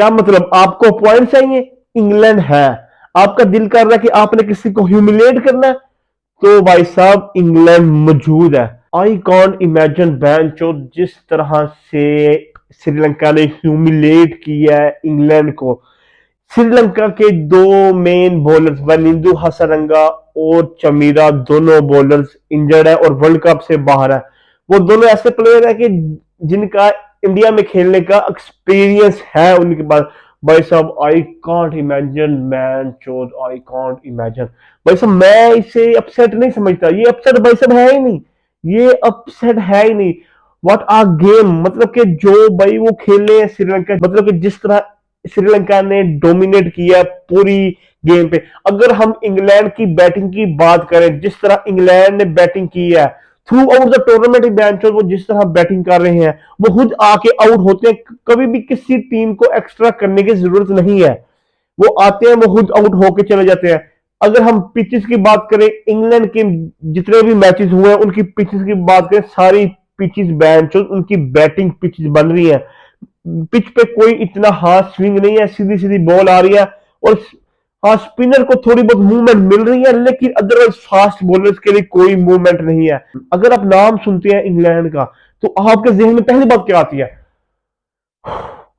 क्या मतलब आपको पॉइंट चाहिए? इंग्लैंड है, आपका दिल कर रहा है कि आपने किसी को ह्यूमिलेट करना है, तो भाई साहब इंग्लैंड मौजूद है। आई कॉन्ट इमेजिन बैंचो जिस तरह से श्रीलंका ने ह्यूमिलेट किया है इंग्लैंड को। श्रीलंका के दो मेन बॉलर्स वनिंदु हसरंगा और चमीरा, दोनों बॉलर्स इंजर्ड है और वर्ल्ड कप से बाहर है। वो दोनों ऐसे प्लेयर है कि जिनका इंडिया में खेलने का एक्सपीरियंस है उनके पास। भाई साहब आई कांट इमेजिन मैन चोद, आई कांट इमेजिन। भाई साहब मैं इसे अपसेट नहीं समझता, ये अपसेट भाई साहब है ही नहीं, ये अपसेट है ही नहीं। व्हाट आ गेम, मतलब कि जो भाई वो खेले हैं श्रीलंका, मतलब कि जिस तरह श्रीलंका ने डोमिनेट किया पूरी गेम पे। अगर हम इंग्लैंड की बैटिंग की बात करें, जिस तरह इंग्लैंड ने बैटिंग की है through out the tournament, match वो जिस तरह बैटिंग कर रहे हैं, वो खुद आके आउट होते हैं। कभी भी किसी टीम को एक्स्ट्रा करने की जरूरत नहीं है, वो आते हैं, वो खुद आउट होके चले जाते हैं। अगर हम पिचेस की बात करें, इंग्लैंड के जितने भी मैचेस हुए हैं उनकी पिचेस की बात करें, सारी पिचेस बैंच उनकी बैटिंग पिचेस बन रही है। पिच पे कोई इतना हार्ड स्विंग नहीं है, सीधी सीधी बॉल आ रही है और हाँ स्पिनर को थोड़ी बहुत मूवमेंट मिल रही है, लेकिन अदरवाइज फास्ट बॉलर्स के लिए कोई मूवमेंट नहीं है। अगर आप नाम सुनते हैं इंग्लैंड का, तो आपके जहन में पहली बात क्या आती है?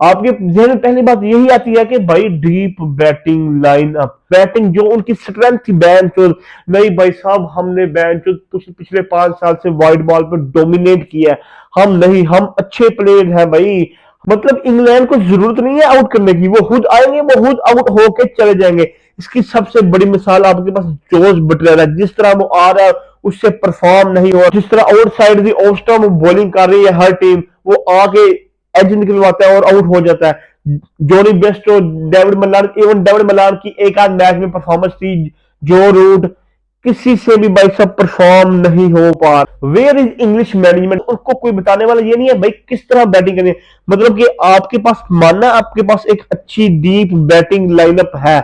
आपके जहन में पहली बात यही आती है कि भाई डीप बैटिंग लाइनअप, बैटिंग जो उनकी स्ट्रेंथ थी बैंच। नहीं भाई साहब, हमने बैंच पिछले 5 साल से वाइड बॉल पर डोमिनेट किया है। हम नहीं, हम अच्छे प्लेयर हैं भाई। मतलब इंग्लैंड को जरूरत नहीं है आउट करने की, वो खुद आएंगे, वो खुद आउट होके चले जाएंगे। इसकी सबसे बड़ी मिसाल आपके पास जोस बटलर है। जिस तरह वो आ रहा है उससे परफॉर्म नहीं हुआ, जिस तरह outside the off stump bowling कर रही है हर टीम, वो आके एज निकलवाता है और आउट हो जाता है। Jonny Bairstow, David Malan, even David Malan की एक आध मैच में परफॉर्मेंस थी। जो रूट किसी से भी भाई सब परफॉर्म नहीं हो पा। Where is English management? उनको कोई बताने वाला ये नहीं है भाई किस तरह बैटिंग करनी है। मतलब कि आपके पास मानना, आपके पास एक अच्छी डीप बैटिंग लाइनअप है।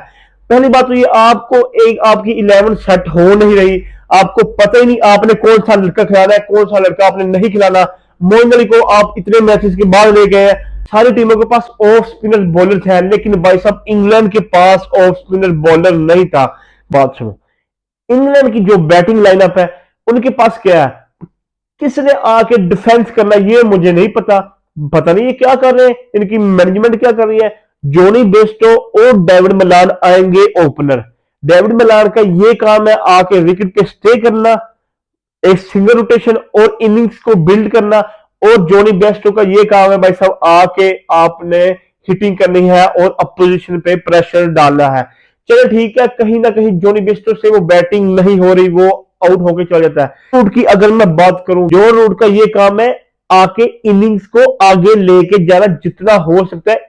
पहली बात तो ये, आपको एक आपकी 11 सेट हो नहीं रही, आपको पता ही नहीं आपने कौन सा लड़का खिलाना है, कौन सा लड़का आपने नहीं खिलाना। मोइन अली को आप इतने मैचेस के बाद ले गए। सारी टीमों के पास ऑफ स्पिनर बॉलर थे, लेकिन भाई साहब इंग्लैंड के पास ऑफ स्पिनर बॉलर नहीं था। बात सुनो, इंग्लैंड की जो बैटिंग लाइनअप है उनके पास क्या है, किसने आके डिफेंस करना ये मुझे नहीं पता। पता नहीं ये क्या कर रहे हैं, इनकी मैनेजमेंट क्या कर रही है। जोनी बेस्टो और डेविड मलान आएंगे ओपनर। डेविड मलान का ये काम है आके विकेट पे स्टे करना, एक सिंगल रोटेशन और इनिंग्स को बिल्ड करना। और जोनी बेस्टो का ये काम है भाई साहब आके आपने हिटिंग करनी है और अपोजिशन पे प्रेशर डालना है। चलो ठीक है, कहीं ना कहीं जोनी बेस्टो से वो बैटिंग नहीं हो रही, वो आउट होके चला जाता है। रूट की अगर मैं बात करूं, जो रूट का ये काम है आके इनिंग्स को आगे लेके जाना, जितना हो सकता है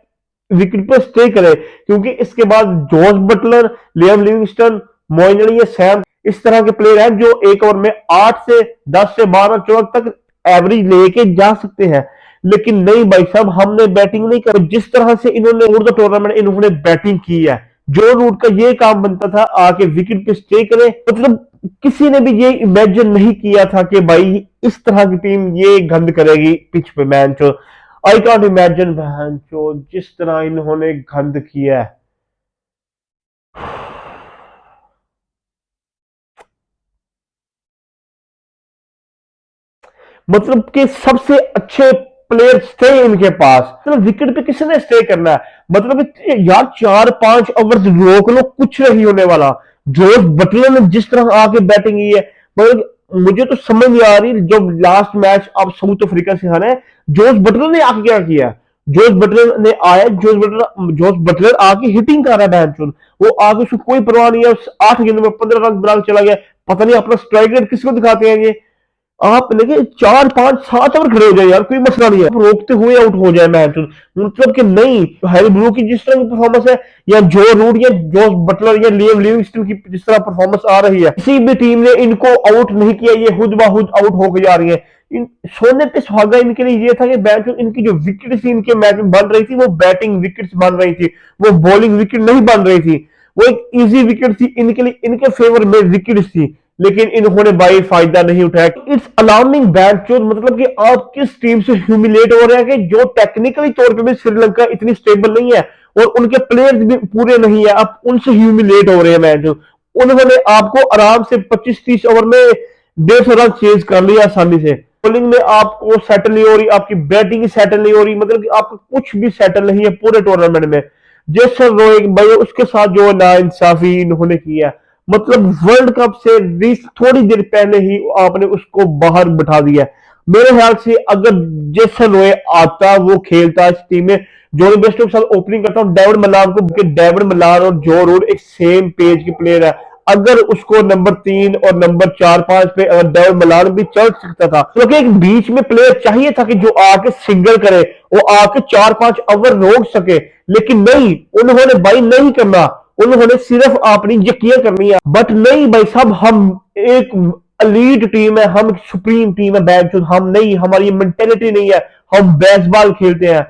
विकेट पर स्टे करे। क्योंकि इसके बाद Jos Buttler, Liam Livingstone, Moeen Ali, Sam, इस तरह के प्लेयर हैं जो एक ओवर में 8 से 10 से 12 14 तक एवरेज लेके जा सकते हैं। लेकिन नहीं भाई साहब, हमने बैटिंग नहीं कर, जिस तरह से इन्होंने टूर्नामेंट इन्होंने बैटिंग की है, जो रूट का ये काम बनता था आके विकेट पे स्टे करे। मतलब किसी ने भी ये इमेजिन नहीं किया था कि भाई इस तरह की टीम ये गंद करेगी पिच पे। मैच आई कॉन्ट इमेजिन जिस तरह इन्होंने गंद किया है। मतलब कि सबसे अच्छे प्लेयर्स थे इनके पास, तो विकेट पे किसने स्टे करना है। मतलब यार 4-5 ओवर रोक लो, कुछ नहीं होने वाला। जोस बटलर ने जिस तरह आके बैटिंग की है, मतलब मुझे तो समझ नहीं आ रही। जब लास्ट मैच आप साउथ अफ्रीका से हारे, जोस बटलर ने आके क्या किया। जोस बटलर ने आया, जोस बटलर आके हिटिंग कर रहा है बैट, वो आगे उसको कोई परवाह नहीं है। 8 गेंद में 15 रन बना चला गया। पता नहीं अपना स्ट्राइक रेट किसको दिखाते हैं ये। आप लगे 4-5-7 ओवर खड़े हो जाए यार, कोई मसला नहीं है, रोकते हुए आउट हो जाए मैच। मतलब कि नहीं, हैरी ब्रू की जिस तरह की परफॉर्मेंस है, या जो रूट या जोस बटलर या लियम लिविंगस्टन की जिस तरह परफॉर्मेंस आ रही है, किसी भी टीम ने इनको आउट नहीं किया। ये खुद ब खुद आउट होकर जा रही है। सोने पे सुहागा इनके लिए ये था कि मैच इनकी जो विकेट थी इनके मैच में बन रही थी, वो बैटिंग विकेट बन रही थी, वो बॉलिंग विकेट नहीं बन रही थी। वो एक इजी विकेट थी इनके लिए, इनके फेवर में विकेट थी, लेकिन इन्होंने भाई फायदा नहीं उठाया। इट्स अलार्मिंग बैड, मतलब कि आप किस टीम से ह्यूमिलेट हो रहे हैं कि जो टेक्निकली तौर पे भी श्रीलंका इतनी स्टेबल नहीं है। और उनके प्लेयर्स भी पूरे नहीं है, आप उनसे ह्यूमिलेट हो रहे हैं मैच। उन्होंने आपको आराम से 25-30 ओवर में 150 रन चेज कर लिया आसानी से। बॉलिंग में आपको सेटल नहीं हो रही, आपकी बैटिंग सेटल नहीं हो रही, मतलब कि आपका कुछ भी सेटल नहीं है पूरे टूर्नामेंट में। जेसन रोय भाई उसके साथ जो नाइंसाफी इन्होंने किया, मतलब वर्ल्ड कप से थोड़ी देर पहले ही आपने उसको बाहर बिठा दिया। मेरे ख्याल से अगर जेसन रोय आता, वो खेलता इस टीम में, जॉनी बेस्टो के साथ ओपनिंग करता हूँ डेविड मलान को, डेविड मलान और जो रूट एक सेम पेज के प्लेयर है। अगर उसको नंबर 3 और नंबर 4-5 पे अगर डेविड मलान भी चल सकता था, क्योंकि एक बीच में प्लेयर चाहिए था कि जो आके सिंगल करे, वो आके 4-5 ओवर रोक सके। लेकिन नहीं, उन्होंने भाई नहीं करना, उन्होंने सिर्फ अपनी यकीन करनी है। बट नहीं भाई साहब, हम एक एलीट टीम है, हम सुप्रीम टीम है बैच, हम नहीं, हमारी मेंटेलिटी नहीं है, हम बेसबॉल खेलते हैं।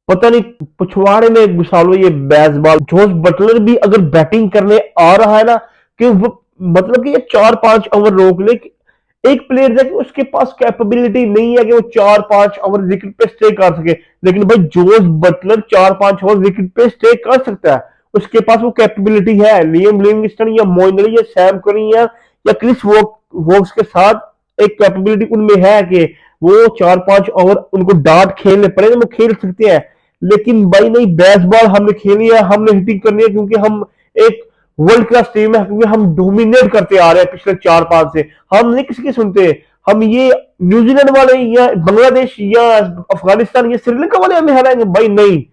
पता नहीं पिछवाड़े में घुसा लो ये बेसबॉल। जोस बटलर भी अगर बैटिंग करने आ रहा है ना, कि वो मतलब कि ये 4-5 ओवर रोक ले। एक प्लेयर है कि उसके पास कैपेबिलिटी नहीं है कि वो 4-5 ओवर विकेट पे स्टे कर सके, लेकिन भाई जोस बटलर 4-5 ओवर विकेट पे स्टे कर सकता है, उसके पास वो कैपेबिलिटी है। लियम लिविंगस्टन या मोइन अली या सैम करन या क्रिस वोक्स के साथ एक कैपेबिलिटी उनमें है कि वो 4-5 ओवर उनको डांट खेलने पड़ेंगे, वो खेल सकते हैं। लेकिन भाई नहीं, बेसबॉल हमने खेली है, हमने हिटिंग करनी है, क्योंकि हम एक वर्ल्ड क्लास टीम है, क्योंकि हम डोमिनेट करते आ रहे हैं पिछले 4-5 से। हम नहीं किसी की सुनते, हम ये न्यूजीलैंड वाले या बांग्लादेश या अफगानिस्तान या श्रीलंका वाले हमें हराएंगे? भाई नहीं,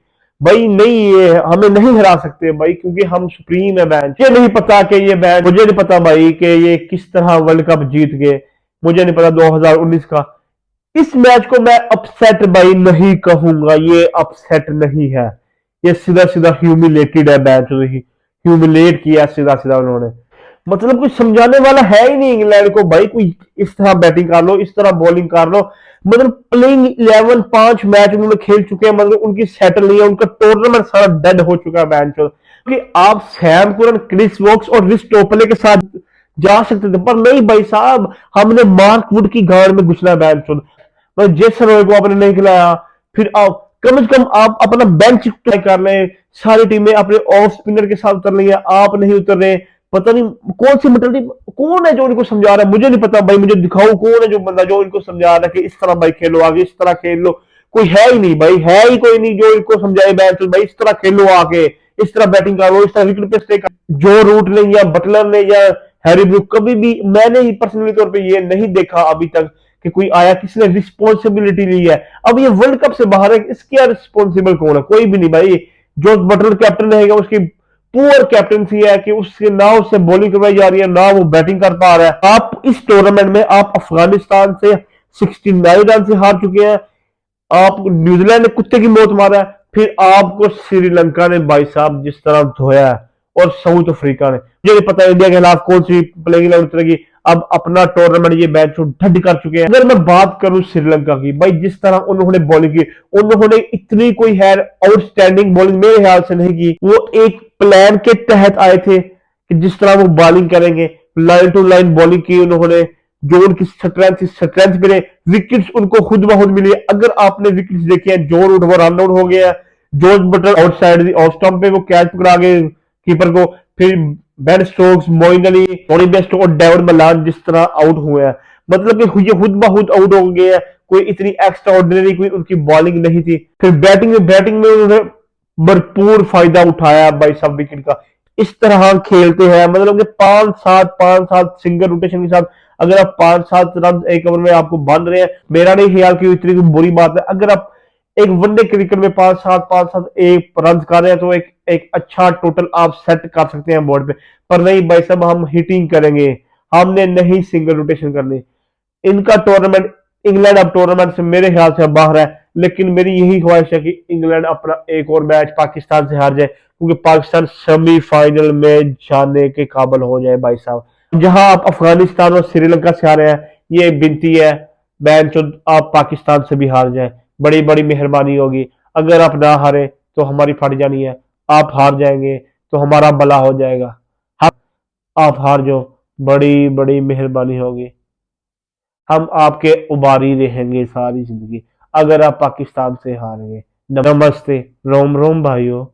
भाई नहीं, ये हमें नहीं हरा सकते भाई, क्योंकि हम सुप्रीम है मैच। ये नहीं पता कि ये मैच, मुझे नहीं पता भाई कि ये किस तरह वर्ल्ड कप जीत गए, मुझे नहीं पता 2019 का। इस मैच को मैं अपसेट भाई नहीं कहूंगा, ये अपसेट नहीं है, ये सीधा सीधा ह्यूमिलेटेड है मैच, ह्यूमिलेट किया सीधा सीधा उन्होंने। मतलब कुछ समझाने वाला है ही नहीं इंग्लैंड को भाई, कोई इस तरह बैटिंग कर लो, इस तरह बॉलिंग कर लो। मतलब प्लेइंग 11 5 मैच उन्होंने खेल चुके हैं, मतलब उनकी सेटल नहीं है, उनका टूर्नामेंट सारा डेड हो चुका है मैच। क्योंकि आप सैम कुरन, क्रिस वोक्स और रिस टोपले के साथ जा सकते थे, पर नहीं भाई साहब, हमने मार्क वुड की गाड़ में घुसना है मैच। जेसन रॉय को आपने नहीं खिलाया, फिर आप कम से कम आप अपना बेंच ट्राई कर लें। सारी टीमें अपने ऑफ स्पिनर के साथ उतर रही है, आप नहीं उतर रहे। पता नहीं कौन सी मेंटालिटी, कौन है जो इनको समझा रहा है, मुझे नहीं पता भाई, मुझे दिखाओ कौन है जो बंदा जो इनको समझा रहा है कि इस तरह भाई खेलो, आगे इस तरह खेल लो। कोई है ही नहीं भाई, है ही कोई नहीं जो इनको समझाए बैट भाई इस तरह खेलो, आके इस तरह बैटिंग करो, इस तरह विकेट पे स्टे कर। जो रूट ने या बटलर ने या हैरी ब्रूक, कभी भी मैंने ही पर्सनली तौर पे ये नहीं देखा अभी तक कि कोई आया किसने रिस्पॉन्सिबिलिटी ली है। अब ये वर्ल्ड कप से बाहर है, इसके रिस्पॉन्सिबल कौन है? कोई भी नहीं भाई। जो बटलर कैप्टन रहेगा, उसकी पुअर कैप्टनसी है कि उससे ना उससे बॉलिंग करवाई जा रही है, ना वो बैटिंग कर पा रहा है। आप इस टूर्नामेंट में आप अफगानिस्तान से 69 रन से हार चुके हैं, आप न्यूजीलैंड ने कुत्ते की मौत मारा है, फिर आपको श्रीलंका ने भाई साहब जिस तरह धोया है, और साउथ अफ्रीका ने, मुझे नहीं पता इंडिया के खिलाफ कौन सी प्लेइंग इलेवन उतरेगी। अब अपना टूर्नामेंट ये मैच ढड कर चुके हैं। अगर मैं बात करूं श्रीलंका की, भाई जिस तरह उन्होंने बॉलिंग की, उन्होंने इतनी कोई है आउटस्टैंडिंग बॉलिंग मेरे ख्याल से नहीं की। वो एक प्लान के तहत आए थे कि जिस तरह वो बॉलिंग करेंगे, लाइन टू लाइन बॉलिंग की उन्होंने, जो उनकी स्ट्रेंथ मिले, विकेट्स उनको खुद ब खुद मिली। अगर आपने विकेट्स देखे हैं, जो रूट वो रन आउट हो गया, George Buttler outside off stump पे वो कैच पकड़ा के कीपर को, फिर Ben Stokes, Moeen Ali, Tony Bairstow और डेविड मलान जिस तरह आउट हुए हैं, मतलब कि ये खुद ब खुद आउट हो गए हैं। कोई इतनी एक्स्ट्रा ऑर्डिनरी कोई उनकी बॉलिंग नहीं थी। फिर बैटिंग में उन्होंने भरपूर फायदा उठाया भाई सब विकेट का। इस तरह खेलते हैं, मतलब कि 5-7 सिंगल रोटेशन के साथ अगर आप 5-7 रन एक ओवर में आपको बन रहे हैं, मेरा नहीं ख्याल कि इतनी बुरी बात है। अगर आप एक वनडे क्रिकेट में 5-7 एक रन कर रहे हैं, तो एक अच्छा टोटल आप सेट कर सकते हैं बोर्ड पे। पर नहीं भाई साहब, हम हिटिंग करेंगे, हमने नहीं सिंगल रोटेशन करनी। इनका टूर्नामेंट, इंग्लैंड अब टूर्नामेंट से मेरे ख्याल से बाहर है, लेकिन मेरी यही ख्वाहिश है कि इंग्लैंड अपना एक और मैच पाकिस्तान से हार जाए, क्योंकि पाकिस्तान सेमीफाइनल में जाने के काबिल हो जाए भाई साहब। जहां आप अफगानिस्तान और श्रीलंका से हारे हैं, ये बिनती है मैच आप पाकिस्तान से भी हार जाए, बड़ी बड़ी मेहरबानी होगी। अगर आप ना हारे तो हमारी फट जानी है, आप हार जाएंगे तो हमारा भला हो जाएगा। आप हार जाओ, बड़ी बड़ी मेहरबानी होगी, हम आपके उबारी रहेंगे सारी जिंदगी अगर आप पाकिस्तान से हारेंगे। नमस्ते, रोम रोम भाइयों।